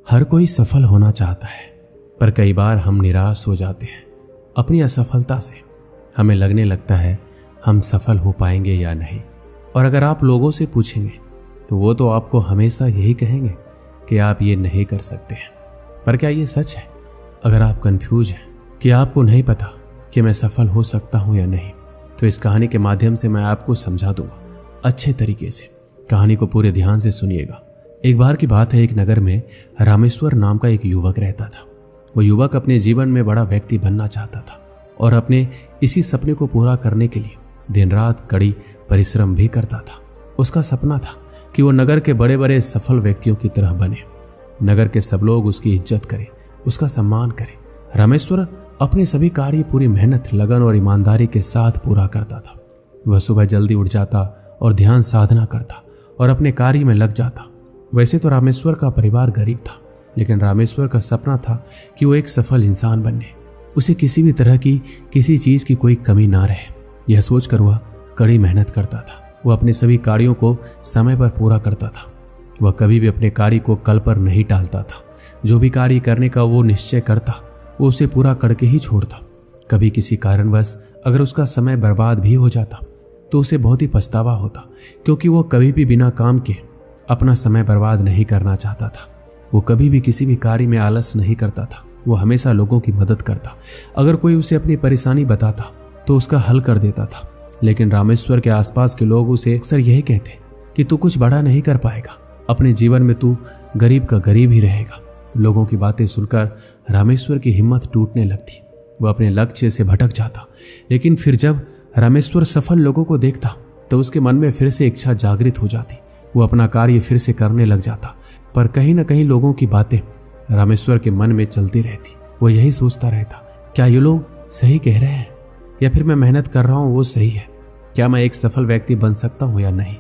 हर कोई सफल होना चाहता है, पर कई बार हम निराश हो जाते हैं अपनी असफलता से। हमें लगने लगता है हम सफल हो पाएंगे या नहीं। और अगर आप लोगों से पूछेंगे तो वो तो आपको हमेशा यही कहेंगे कि आप ये नहीं कर सकते हैं। पर क्या ये सच है? अगर आप कंफ्यूज हैं कि आपको नहीं पता कि मैं सफल हो सकता हूं या नहीं, तो इस कहानी के माध्यम से मैं आपको समझा दूंगा अच्छे तरीके से। कहानी को पूरे ध्यान से सुनिएगा। एक बार की बात है, एक नगर में रामेश्वर नाम का एक युवक रहता था। वो युवक अपने जीवन में बड़ा व्यक्ति बनना चाहता था और अपने इसी सपने को पूरा करने के लिए दिन रात कड़ी परिश्रम भी करता था। उसका सपना था कि वो नगर के बड़े बड़े सफल व्यक्तियों की तरह बने। नगर के सब लोग उसकी इज्जत करें, उसका सम्मान करें। रामेश्वर अपने सभी कार्य पूरी मेहनत, लगन और ईमानदारी के साथ पूरा करता था। वह सुबह जल्दी उठ जाता और ध्यान साधना करता और अपने कार्य में लग जाता। वैसे तो रामेश्वर का परिवार गरीब था, लेकिन रामेश्वर का सपना था कि वो एक सफल इंसान बने। उसे किसी भी तरह की किसी चीज की कोई कमी ना रहे। यह सोचकर वह कड़ी मेहनत करता था। वह अपने सभी कार्यों को समय पर पूरा करता था। वह कभी भी अपने कार्य को कल पर नहीं टालता था। जो भी कार्य करने का वो निश्चय करता, वो उसे पूरा करके ही छोड़ता। कभी किसी कारणवश अगर उसका समय बर्बाद भी हो जाता तो उसे बहुत ही पछतावा होता, क्योंकि वो कभी भी बिना काम के अपना समय बर्बाद नहीं करना चाहता था। वो कभी भी किसी भी कार्य में आलस नहीं करता था। वो हमेशा लोगों की मदद करता। अगर कोई उसे अपनी परेशानी बताता तो उसका हल कर देता था। लेकिन रामेश्वर के आसपास के लोग उसे अक्सर यही कहते कि तू कुछ बड़ा नहीं कर पाएगा, अपने जीवन में तू गरीब का गरीब ही रहेगा। लोगों की बातें सुनकर रामेश्वर की हिम्मत टूटने लगती। वह अपने लक्ष्य से भटक जाता। लेकिन फिर जब रामेश्वर सफल लोगों को देखता तो उसके मन में फिर से इच्छा जागृत हो जाती। वो अपना कार्य फिर से करने लग जाता। पर कहीं ना कहीं लोगों की बातें रामेश्वर के मन में चलती रहती। वो यही सोचता रहता, क्या ये लोग सही कह रहे हैं या फिर मैं मेहनत कर रहा हूँ वो सही है? क्या मैं एक सफल व्यक्ति बन सकता हूँ या नहीं?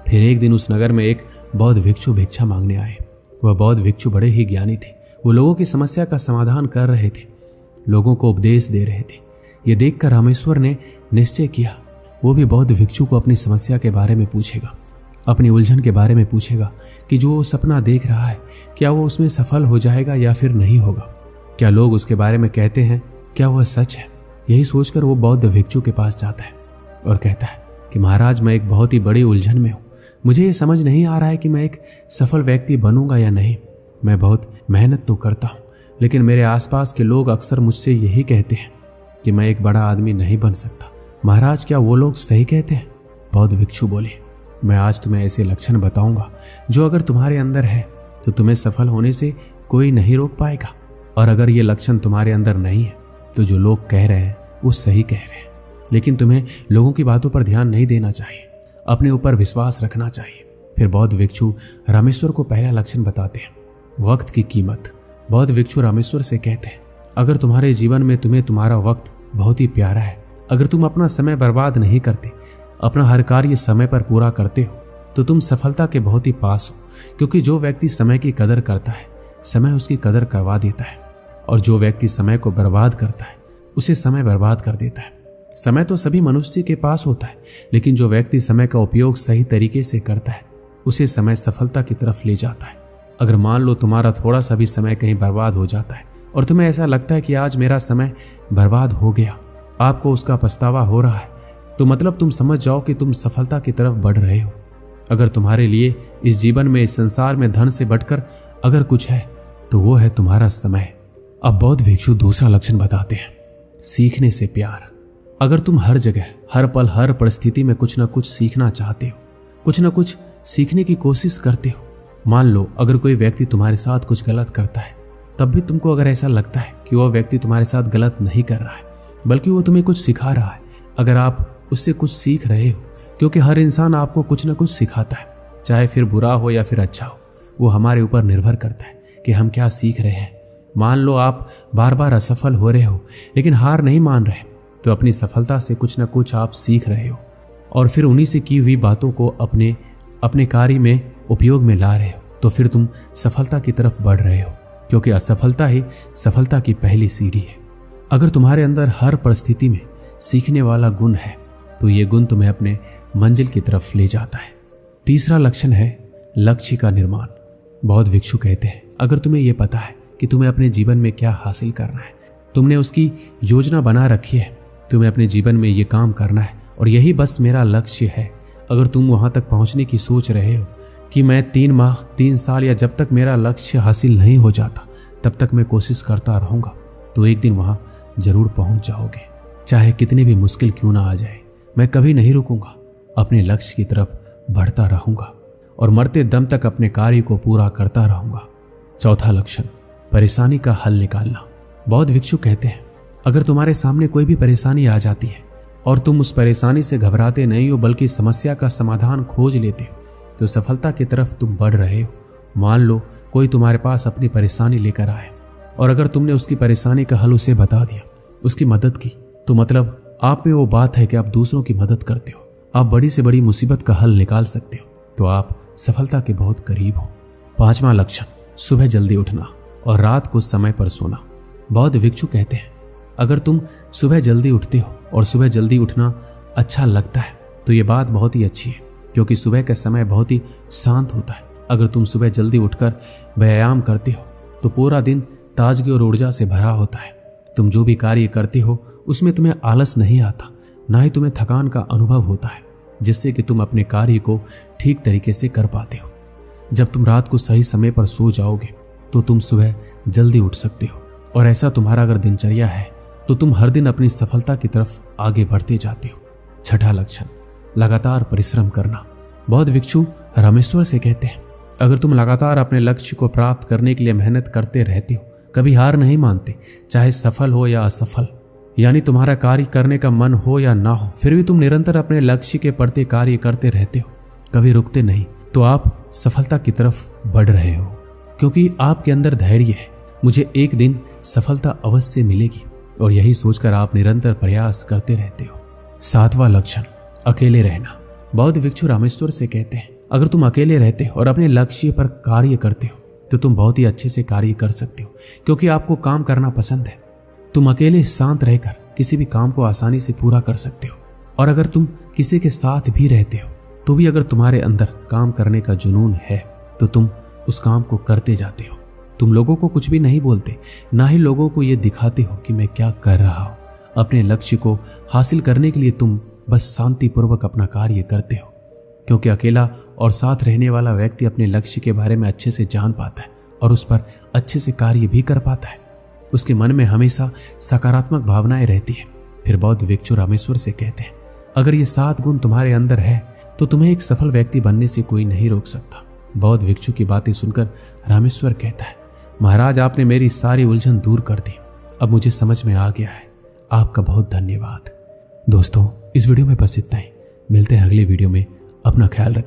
फिर एक दिन उस नगर में एक बौद्ध भिक्षु भिक्षा मांगने आए। वह बौद्ध भिक्षु बड़े ही ज्ञानी थे। वो लोगों की समस्या का समाधान कर रहे थे, लोगों को उपदेश दे रहे थे। ये देखकर रामेश्वर ने निश्चय किया वो भी बौद्ध भिक्षु को अपनी समस्या के बारे में पूछेगा, अपनी उलझन के बारे में पूछेगा कि जो वो सपना देख रहा है क्या वो उसमें सफल हो जाएगा या फिर नहीं होगा। क्या लोग उसके बारे में कहते हैं, क्या वह सच है? यही सोचकर वो बौद्ध भिक्षु के पास जाता है और कहता है कि महाराज, मैं एक बहुत ही बड़ी उलझन में हूँ। मुझे ये समझ नहीं आ रहा है कि मैं एक सफल व्यक्ति बनूंगा या नहीं। मैं बहुत मेहनत तो करता हूँ, लेकिन मेरे आसपास के लोग अक्सर मुझसे यही कहते हैं कि मैं एक बड़ा आदमी नहीं बन सकता। महाराज, क्या वो लोग सही कहते हैं? बौद्ध भिक्षु बोले, मैं आज तुम्हें ऐसे लक्षण बताऊंगा जो अगर तुम्हारे अंदर है तो तुम्हें सफल होने से कोई नहीं रोक पाएगा। और अगर ये लक्षण तुम्हारे अंदर नहीं है तो जो लोग कह रहे हैं वो सही कह रहे हैं। लेकिन तुम्हें लोगों की बातों पर ध्यान नहीं देना चाहिए, अपने ऊपर विश्वास रखना चाहिए। फिर बौद्ध भिक्षु रामेश्वर को पहला लक्षण बताते हैं, वक्त की कीमत। बौद्ध भिक्षु रामेश्वर से कहते हैं, अगर तुम्हारे जीवन में तुम्हें तुम्हारा वक्त बहुत ही प्यारा है, अगर तुम अपना समय बर्बाद नहीं करते, अपना हर कार्य समय पर पूरा करते हो, तो तुम सफलता के बहुत ही पास हो। क्योंकि जो व्यक्ति समय की कदर करता है, समय उसकी कदर करवा देता है। और जो व्यक्ति समय को बर्बाद करता है, उसे समय बर्बाद कर देता है। समय तो सभी मनुष्य के पास होता है, लेकिन जो व्यक्ति समय का उपयोग सही तरीके से करता है, उसे समय सफलता की तरफ ले जाता है। अगर मान लो तुम्हारा थोड़ा सा भी समय कहीं बर्बाद हो जाता है और तुम्हें ऐसा लगता है कि आज मेरा समय बर्बाद हो गया, आपको उसका पछतावा हो रहा है, तो मतलब तुम समझ जाओ कि तुम सफलता की तरफ बढ़ रहे हो। अगर तुम्हारे लिए इस जीवन में, इस संसार में धन से बढ़कर अगर कुछ है तो वो है तुम्हारा समय। अब बौद्ध भिक्षु दूसरा लक्षण बताते हैं, सीखने से प्यार। अगर तुम हर जगह, हर पल, हर परिस्थिति में कुछ ना कुछ सीखना चाहते हो, कुछ ना कुछ सीखने की कोशिश करते हो। मान लो अगर कोई व्यक्ति तुम्हारे साथ कुछ गलत करता है, तब भी तुमको अगर ऐसा लगता है कि वह व्यक्ति तुम्हारे साथ गलत नहीं कर रहा है, बल्कि वो तुम्हें कुछ सिखा रहा है, अगर आप उससे कुछ सीख रहे हो, क्योंकि हर इंसान आपको कुछ ना कुछ सिखाता है, चाहे फिर बुरा हो या फिर अच्छा हो, वो हमारे ऊपर निर्भर करता है कि हम क्या सीख रहे हैं। मान लो आप बार बार असफल हो रहे हो लेकिन हार नहीं मान रहे, तो अपनी सफलता से कुछ ना कुछ आप सीख रहे हो और फिर उन्हीं से की हुई बातों को अपने कार्य में उपयोग में ला रहे हो, तो फिर तुम सफलता की तरफ बढ़ रहे हो, क्योंकि असफलता ही सफलता की पहली सीढ़ी है। अगर तुम्हारे अंदर हर परिस्थिति में सीखने वाला गुण है तो ये गुण तुम्हें अपने मंजिल की तरफ ले जाता है। तीसरा लक्षण है लक्ष्य का निर्माण। बौद्ध भिक्षु कहते हैं, अगर तुम्हें यह पता है कि तुम्हें अपने जीवन में क्या हासिल करना है, तुमने उसकी योजना बना रखी है, तुम्हें अपने जीवन में ये काम करना है और यही बस मेरा लक्ष्य है, अगर तुम वहां तक पहुंचने की सोच रहे हो कि मैं 3 माह 3 साल या जब तक मेरा लक्ष्य हासिल नहीं हो जाता तब तक मैं कोशिश करता रहूंगा, तो एक दिन वहां जरूर पहुंच जाओगे। चाहे कितनी भी मुश्किल क्यों ना आ जाए, मैं कभी नहीं रुकूंगा, अपने लक्ष्य की तरफ बढ़ता रहूंगा और मरते दम तक अपने कार्य को पूरा करता रहूंगा। चौथा लक्षण, परेशानी का हल निकालना। बौद्ध भिक्षु कहते हैं, अगर तुम्हारे सामने कोई भी परेशानी आ जाती है और तुम उस परेशानी से घबराते नहीं हो बल्कि समस्या का समाधान खोज लेते हो, तो सफलता की तरफ तुम बढ़ रहे हो। मान लो कोई तुम्हारे पास अपनी परेशानी लेकर आए और अगर तुमने उसकी परेशानी का हल उसे बता दिया, उसकी मदद की, तो मतलब आप में वो बात है कि आप दूसरों की मदद करते हो, आप बड़ी से बड़ी मुसीबत का हल निकाल सकते हो, तो आप सफलता के बहुत करीब हो। 5वां लक्षण, सुबह जल्दी उठना और रात को समय पर सोना। बौद्ध भिक्षु कहते हैं, अगर तुम सुबह जल्दी उठते हो और सुबह जल्दी उठना अच्छा लगता है तो ये बात बहुत ही अच्छी है, क्योंकि सुबह का समय बहुत ही शांत होता है। अगर तुम सुबह जल्दी उठकर व्यायाम करते हो तो पूरा दिन ताजगी और ऊर्जा से भरा होता है। तुम जो भी कार्य करते हो उसमें तुम्हें आलस नहीं आता, ना ही तुम्हें थकान का अनुभव होता है, जिससे कि तुम अपने कार्य को ठीक तरीके से कर पाते हो। जब तुम रात को सही समय पर सो जाओगे तो तुम सुबह जल्दी उठ सकते हो और ऐसा तुम्हारा अगर दिनचर्या है तो तुम हर दिन अपनी सफलता की तरफ आगे बढ़ते जाते हो। 6ठा लक्षण, लगातार परिश्रम करना। बौद्ध भिक्षु रामेश्वर से कहते हैं, अगर तुम लगातार अपने लक्ष्य को प्राप्त करने के लिए मेहनत करते रहते हो, कभी हार नहीं मानते, चाहे सफल हो या असफल, यानी तुम्हारा कार्य करने का मन हो या ना हो, फिर भी तुम निरंतर अपने लक्ष्य के प्रति कार्य करते रहते हो, कभी रुकते नहीं, तो आप सफलता की तरफ बढ़ रहे हो, क्योंकि आपके अंदर धैर्य है, मुझे एक दिन सफलता अवश्य मिलेगी, और यही सोचकर आप निरंतर प्रयास करते रहते हो। 7वां लक्षण, अकेले रहना। बौद्ध भिक्षु रामेश्वर से कहते हैं, अगर तुम अकेले रहते हो और अपने लक्ष्य पर कार्य करते हो तो तुम बहुत ही अच्छे से कार्य कर सकते हो, क्योंकि आपको काम करना पसंद है। तुम अकेले शांत रहकर किसी भी काम को आसानी से पूरा कर सकते हो, और अगर तुम किसी के साथ भी रहते हो तो भी अगर तुम्हारे अंदर काम करने का जुनून है तो तुम उस काम को करते जाते हो। तुम लोगों को कुछ भी नहीं बोलते, ना ही लोगों को ये दिखाते हो कि मैं क्या कर रहा हूं। अपने लक्ष्य को हासिल करने के लिए तुम बस शांतिपूर्वक अपना कार्य करते हो, क्योंकि अकेला और साथ रहने वाला व्यक्ति अपने लक्ष्य के बारे में अच्छे से जान पाता है और उस पर अच्छे से कार्य भी कर पाता है। उसके मन में हमेशा सकारात्मक भावनाएं रहती है। फिर बौद्ध भिक्षु रामेश्वर से कहते हैं, अगर ये 7 गुण तुम्हारे अंदर है तो तुम्हें एक सफल व्यक्ति बनने से कोई नहीं रोक सकता। बौद्ध भिक्षु की बातें सुनकर रामेश्वर कहता है, महाराज आपने मेरी सारी उलझन दूर कर दी, अब मुझे समझ में आ गया है, आपका बहुत धन्यवाद। दोस्तों, इस वीडियो में बस इतना ही। मिलते हैं अगले वीडियो में, अपना ख्याल रखिए।